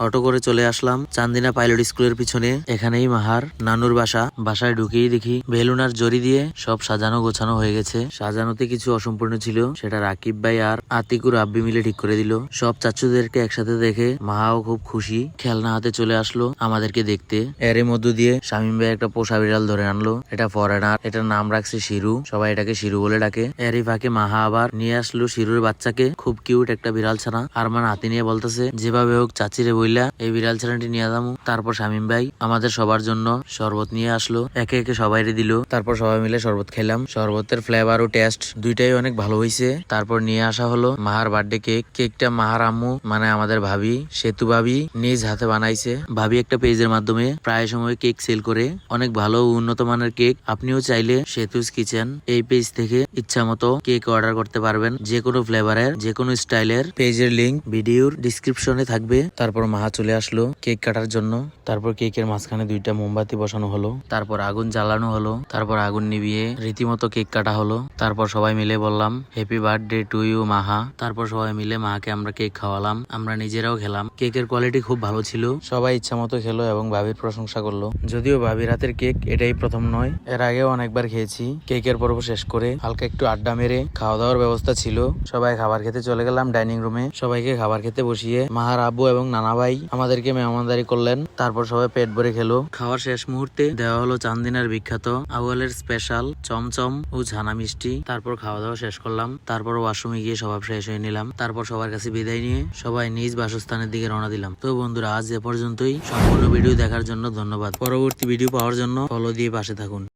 Auto করে চলে আসলাম Chandina pilot স্কুলের পিছনে। এখানেই মাহার নানুর বাসা। বাসায় ঢুকেই দেখি বেলুন আর জরি দিয়ে সব সাজানো গোছানো হয়ে গেছে। সাজানোতে কিছু অসম্পূর্ণ ছিল, সেটা রাকিব ভাই আর আতিকুর আব্বি মিলে ঠিক করে দিল। সব চাচুদেরকে একসাথে দেখে মাও খুব খুশি। খেলনা হাতে চলে আসলো আমাদেরকে দেখতে। এরই মধ্য দিয়ে শামীম ভাই একটা পোষা বিড়াল ধরে আনলো। এটা ফরেনার, এটার নাম রাখছে শিরু। সবাই এটাকে শিরু বলে ডাকে। এরই ফাঁকে মাহা আবার নিয়ে আসলো শিরুর বাচ্চাকে, খুব কিউট একটা বিড়াল ছানা। আরমান হাতে নিয়ে বলতেছে যেভাবে হোক চাচিরে বইলা এই বিড়াল ছানাটি নিয়ে যাবো। তারপর শামীম ভাই আমাদের সবার জন্য শরবত নিয়ে আসলো, একে একে সবাইরে দিল। তারপর সবাই মিলে শরবত খেলাম। শরবতের ফ্লেভার ও টেস্ট দুইটাই অনেক ভালো হয়েছে। তারপর নিয়ে আসা হলো মাহার বার্থডে কেক। কেকটা মাহার আম্মু মানে আমাদের ভাবি সেতু ভাবি নিজ হাতে বানাইছে। ভাবি একটা পেজের মাধ্যমে প্রায় সময় কেক সেল করে, অনেক ভালো উন্নত মানের কেক। আপনিও চাইলে সেতুস কিচেন এই পেজ থেকে ইচ্ছা মতো কেক অর্ডার করতে পারবেন, যে কোনো ফ্লেভারের, যে কোনো স্টাইলের। পেজের লিংক ভিডিওর ডিসক্রিপশনে থাকবে। তারপর মাহা চলে আসলো কেক কাটার জন্য। তারপর কেকের মাঝখানে দুইটা মোমবাতি বসানো হলো, তারপর আগুন জ্বালানো হলো, তারপর আগুন নিভিয়ে রীতিমতো কেক কাটা হলো। তারপর সবাই মিলে বললাম হ্যাপি বার্থডে টু ইউ মাহা। তারপর সবাই মিলে মাকে আমরা কেক খাওয়ালাম, আমরা নিজেরাও খেলাম। কেকের কোয়ালিটি খুব ভালো ছিল, সবাই ইচ্ছা মতো খেলো এবং ভাবির প্রশংসা করলো। যদিও ভাবির হাতের কেক এটাই প্রথম নয়, এর আগেও অনেকবার খেয়েছি। কেকের পর্ব শেষ করে হালকা একটু আড্ডা মেরে খাওয়া দাওয়ার ব্যবস্থা ছিল। সবাই খাবার খেতে চলে গেলাম ডাইনিং রুমে। সবাইকে খাবার খেতে বসিয়ে মাহার আব্বু এবং নানা ভাই আমাদেরকে মেহমানদারি করলেন। তারপর সবাই পেট ভরে খেলো। খাওয়ার শেষ মুহূর্তে দেওয়া হলো চান্দিনার বিখ্যাত আউয়ালের স্পেশাল চমচম ও ছানা মিষ্টি। তারপর খাওয়া দাওয়া শেষ করলাম। তারপর ওয়াশরুমে গিয়ে সবাই ফ্রেশ হয়ে নিলাম। তারপর সবার কাছে বিদায় নিয়ে সবাই নিজ বাসস্থানের দিকে রওনা দিলাম। তো বন্ধুরা, আজ এ পর্যন্তই। সম্পূর্ণ ভিডিও দেখার জন্য ধন্যবাদ। পরবর্তী ভিডিও পাওয়ার জন্য ফলো দিয়ে পাশে থাকুন।